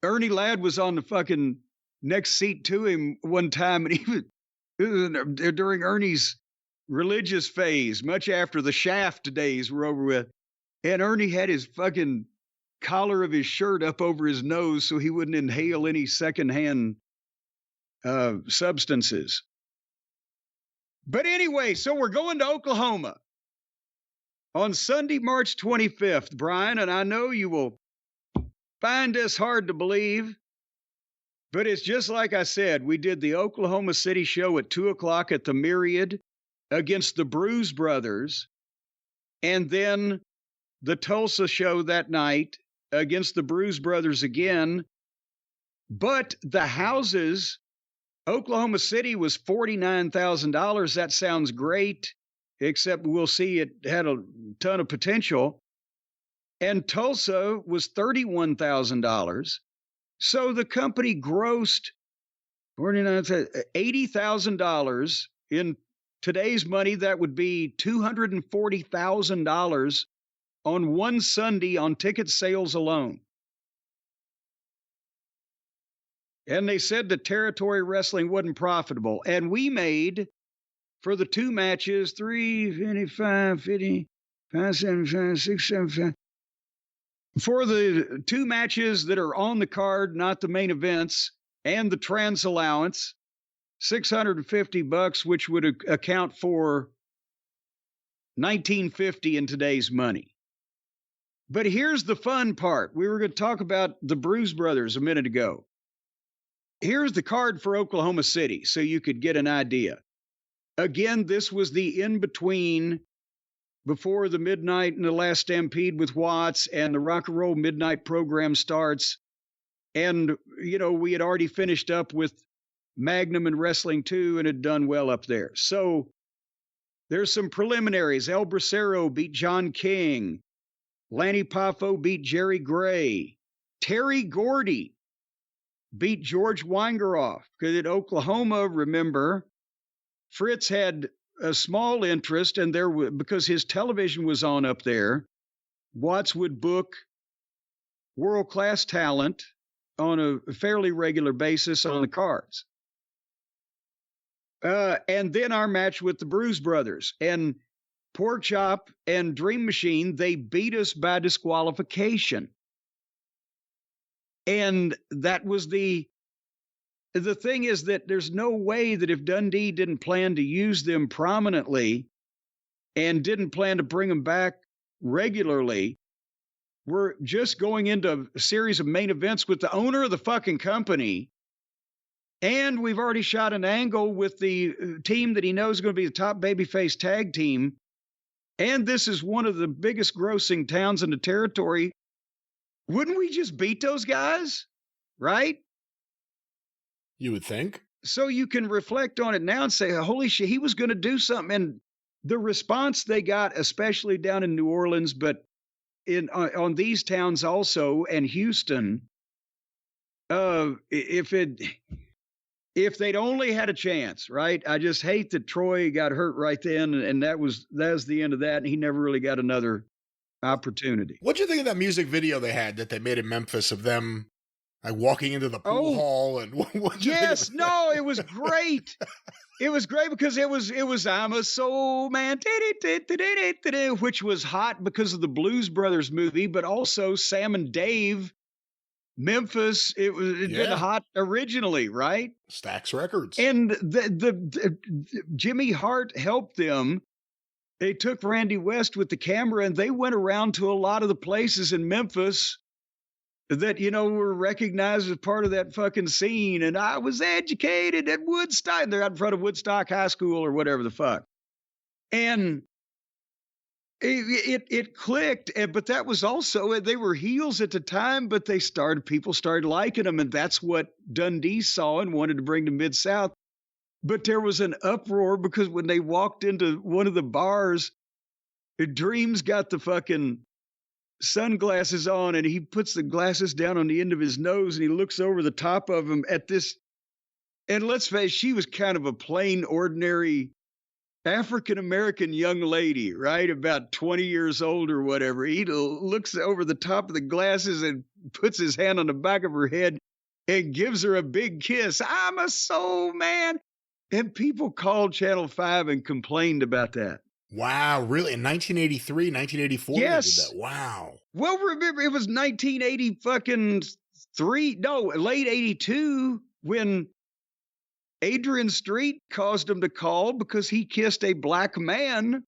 Speaker 1: Ernie Ladd was on the fucking next seat to him one time, and he was during Ernie's religious phase, much after the Shaft days were over with. And Ernie had his fucking collar of his shirt up over his nose so he wouldn't inhale any secondhand substances. But anyway, so we're going to Oklahoma on Sunday, March 25th, Brian, and I know you will find this hard to believe, but it's just like I said. We did the Oklahoma City show at 2:00 at the Myriad against the Bruise Brothers, and then the Tulsa show that night against the Bruise Brothers again. But the houses, Oklahoma City was $49,000. That sounds great, except we'll see it had a ton of potential. And Tulsa was $31,000. So the company grossed $80,000. In today's money, that would be $240,000 on one Sunday on ticket sales alone. And they said the territory wrestling wasn't profitable. And we made, for the two matches, $355, $50, $575, $675. For the two matches that are on the card, not the main events, and the trans allowance, $650, which would account for $1,950 in today's money. But here's the fun part. We were going to talk about the Bruise Brothers a minute ago. Here's the card for Oklahoma City so you could get an idea. Again, this was the in-between before the midnight and the last Stampede with Watts and the Rock and Roll Midnight program starts. And, we had already finished up with Magnum and Wrestling 2 and had done well up there. So there's some preliminaries. El Bracero beat John King. Lanny Poffo beat Jerry Gray. Terry Gordy beat George Weingeroff. Because at Oklahoma, remember, Fritz had a small interest, and because his television was on up there, Watts would book world-class talent on a fairly regular basis on the cards. And then our match with the Bruise Brothers. And Pork Chop and Dream Machine, they beat us by disqualification. And that was the thing is that there's no way that if Dundee didn't plan to use them prominently and didn't plan to bring them back regularly. We're just going into a series of main events with the owner of the fucking company. And we've already shot an angle with the team that he knows is going to be the top babyface tag team. And this is one of the biggest grossing towns in the territory. Wouldn't we just beat those guys? Right?
Speaker 2: You would think.
Speaker 1: So you can reflect on it now and say, holy shit, he was going to do something. And the response they got, especially down in New Orleans, but on these towns also, and Houston, if they'd only had a chance, right? I just hate that Troy got hurt right then, and that was the end of that, and he never really got another opportunity.
Speaker 2: What'd you think of that music video they had that they made in Memphis of them like walking into the pool hall? And
Speaker 1: yes, no, it was great. It was great because it was I'm a soul man, which was hot because of the Blues Brothers movie, but also Sam and Dave, Memphis. It'd been hot originally, right?
Speaker 2: Stax Records.
Speaker 1: And the Jimmy Hart helped them. They took Randy West with the camera, and they went around to a lot of the places in Memphis that, were recognized as part of that fucking scene. And I was educated at Woodstock. They're out in front of Woodstock High School or whatever the fuck. And it clicked. But that was also, they were heels at the time, but people started liking them. And that's what Dundee saw and wanted to bring to Mid-South. But there was an uproar because when they walked into one of the bars, Dreams got the fucking sunglasses on, and he puts the glasses down on the end of his nose, and he looks over the top of him at this. And let's face it, she was kind of a plain, ordinary African-American young lady, right? About 20 years old or whatever. He looks over the top of the glasses and puts his hand on the back of her head and gives her a big kiss. I'm a soul man. And people called Channel 5 and complained about that.
Speaker 2: Wow, really? In 1983, 1984?
Speaker 1: Yes.
Speaker 2: They did that. Wow.
Speaker 1: Well, remember, it was 1980 fucking late 82 when Adrian Street caused him to call because he kissed a black man.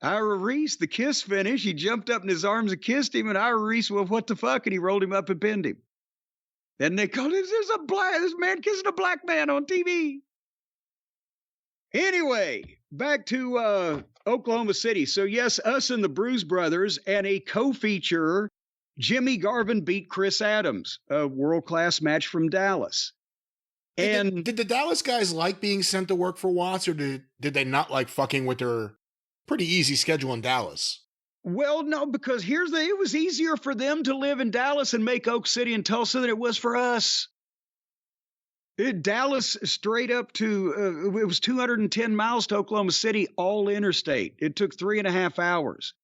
Speaker 1: Ira Reese, the kiss finish, he jumped up in his arms and kissed him, and Ira Reese, well, what the fuck? And he rolled him up and pinned him. And they called him, this man kissing a black man on TV. Anyway, back to Oklahoma City. So, yes, us and the Bruise Brothers, and a co-feature, Jimmy Garvin beat Chris Adams, a world-class match from Dallas. And
Speaker 2: did the Dallas guys like being sent to work for Watts, or did they not like fucking with their pretty easy schedule in Dallas?
Speaker 1: Well, no, because it was easier for them to live in Dallas and make Oak City and Tulsa than it was for us. Dallas straight up to, it was 210 miles to Oklahoma City, all interstate. It took 3.5 hours.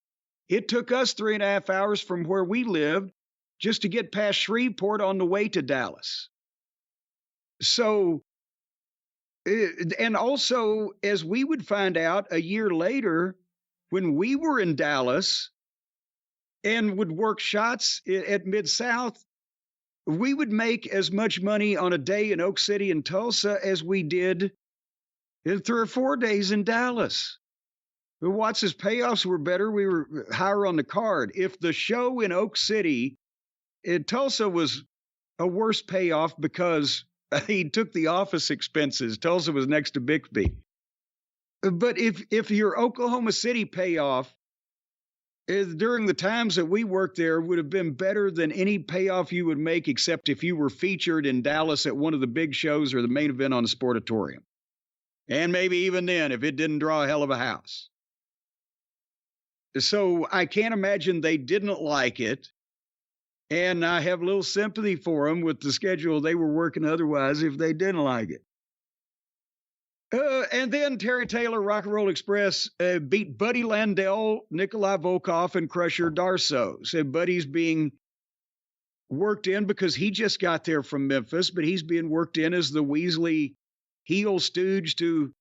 Speaker 1: It took us 3.5 hours from where we lived just to get past Shreveport on the way to Dallas. So, and also, as we would find out a year later, when we were in Dallas and would work shots at Mid-South, we would make as much money on a day in Oak City and Tulsa as we did in 3 or 4 days in Dallas. But Watts's payoffs were better. We were higher on the card. If the show in Oak City, in Tulsa was a worse payoff because he took the office expenses. Tulsa was next to Bixby. But if your Oklahoma City payoff during the times that we worked there would have been better than any payoff you would make, except if you were featured in Dallas at one of the big shows or the main event on the Sportatorium. And maybe even then, if it didn't draw a hell of a house. So I can't imagine they didn't like it. And I have little sympathy for them with the schedule they were working otherwise if they didn't like it. And then Terry Taylor, Rock and Roll Express, beat Buddy Landell, Nikolai Volkov, and Crusher Darsow. So Buddy's being worked in because he just got there from Memphis, but he's being worked in as the Weasley heel stooge to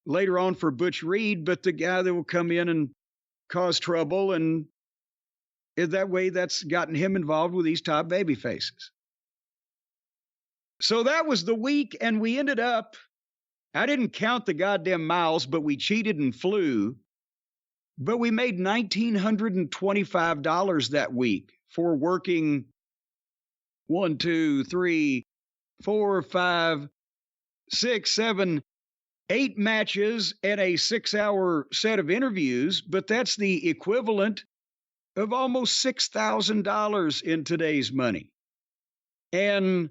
Speaker 1: later on for Butch Reed, but the guy that will come in and cause trouble. And that way that's gotten him involved with these top baby faces. So that was the week, and we ended up, I didn't count the goddamn miles, but we cheated and flew. But we made $1,925 that week for working 1, 2, 3, 4, 5, 6, 7, 8 matches and a 6-hour set of interviews. But that's the equivalent of almost $6,000 in today's money. And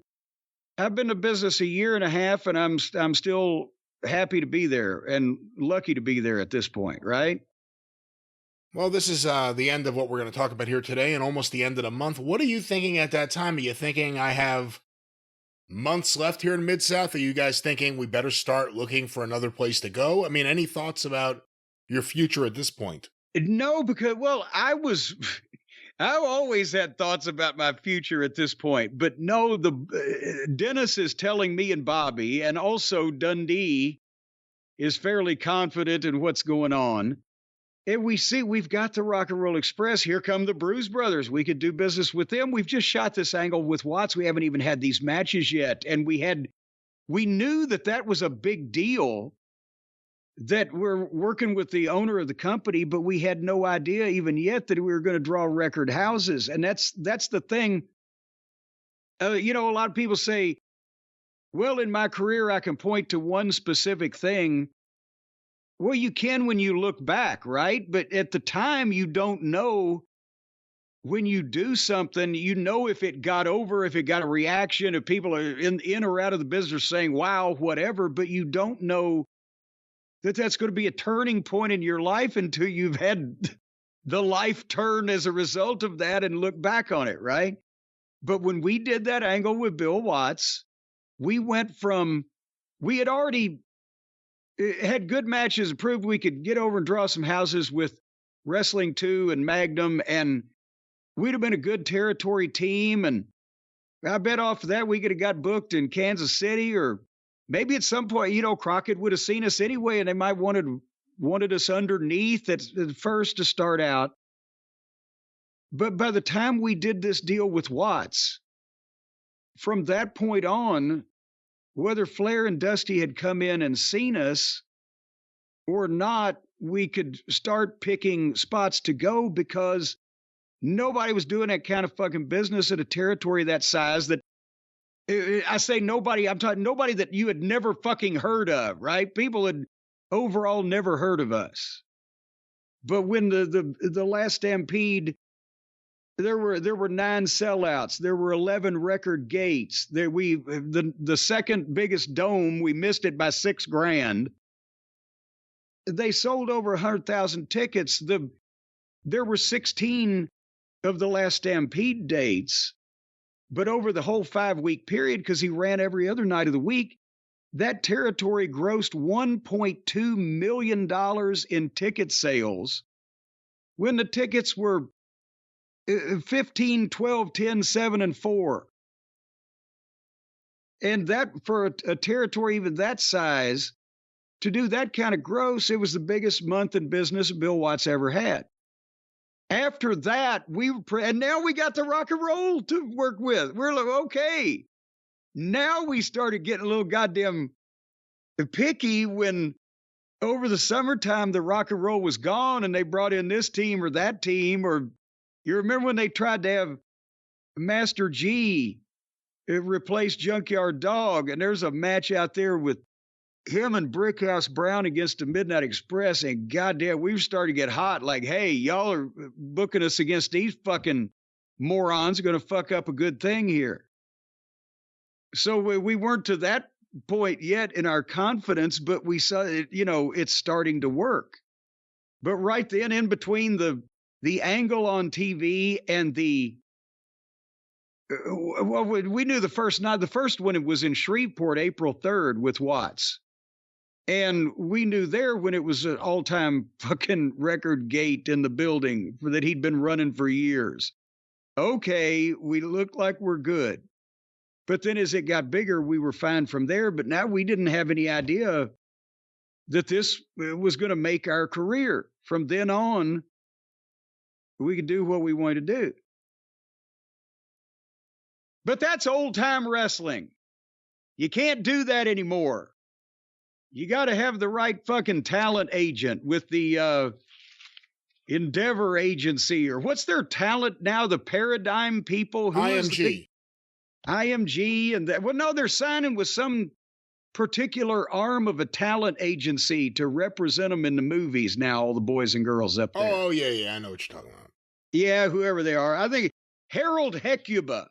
Speaker 1: I've been in business a year and a half, and I'm still happy to be there and lucky to be there at this point, right?
Speaker 2: Well, this is the end of what we're going to talk about here today and almost the end of the month. What are you thinking at that time? Are you thinking I have months left here in Mid-South? Are you guys thinking we better start looking for another place to go? I mean, any thoughts about your future at this point?
Speaker 1: No, because, well, I always had thoughts about my future at this point, but no, Dennis is telling me and Bobby, and also Dundee is fairly confident in what's going on. And we see we've got the Rock and Roll Express. Here come the Bruise Brothers. We could do business with them. We've just shot this angle with Watts. We haven't even had these matches yet. And we knew that was a big deal, that we're working with the owner of the company, but we had no idea even yet that we were going to draw record houses. And that's the thing. A lot of people say, well, in my career, I can point to one specific thing. Well, you can when you look back, right? But at the time, you don't know. When you do something, if it got over, if it got a reaction, if people are in or out of the business saying, wow, whatever, but you don't know that's going to be a turning point in your life until you've had the life turn as a result of that and look back on it, right? But when we did that angle with Bill Watts, we had already had good matches, proved we could get over and draw some houses with Wrestling 2 and Magnum, and we'd have been a good territory team. And I bet off of that we could have got booked in Kansas City, or maybe at some point, Crockett would have seen us anyway, and they might wanted us underneath at first to start out. But by the time we did this deal with Watts, from that point on, whether Flair and Dusty had come in and seen us or not, we could start picking spots to go, because nobody was doing that kind of fucking business at a territory that size. That I say nobody, I'm talking nobody that you had never fucking heard of, right? People had overall never heard of us. But when the last Stampede, there were 9 sellouts. There were 11 record gates. The second biggest dome, we missed it by $6,000. They sold over 100,000 tickets. There were 16 of the last Stampede dates, but over the whole 5-week period, because he ran every other night of the week, that territory grossed $1.2 million in ticket sales when the tickets were 15, 12, 10, 7, and 4. And that, for a territory even that size, to do that kind of gross, it was the biggest month in business Bill Watts ever had. After that, and now we got the Rock and Roll to work with. We're like, okay. Now we started getting a little goddamn picky when over the summertime, the Rock and Roll was gone and they brought in this team or that team. Or you remember when they tried to have Master G replace Junkyard Dog, and there's a match out there with him and Brickhouse Brown against the Midnight Express, and goddamn, we've started to get hot. Like, hey, y'all are booking us against these fucking morons, going to fuck up a good thing here. So we weren't to that point yet in our confidence, but we saw it, it's starting to work. But right then, in between the angle on TV and we knew the first night. The first one, it was in Shreveport, April 3rd with Watts. And we knew there when it was an all-time fucking record gate in the building that he'd been running for years. Okay, we looked like we're good. But then as it got bigger, we were fine from there. But now we didn't have any idea that this was going to make our career. From then on, we could do what we wanted to do. But that's old-time wrestling. You can't do that anymore. You got to have the right fucking talent agent with the Endeavor Agency, or what's their talent now? The Paradigm people? Who is
Speaker 2: IMG.
Speaker 1: IMG, and that. Well, no, they're signing with some particular arm of a talent agency to represent them in the movies now, all the boys and girls up there.
Speaker 2: Oh, yeah, I know what you're talking about.
Speaker 1: Yeah, whoever they are. I think Harold Hecuba,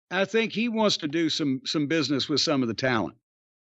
Speaker 1: I think he wants to do some business with some of the talent.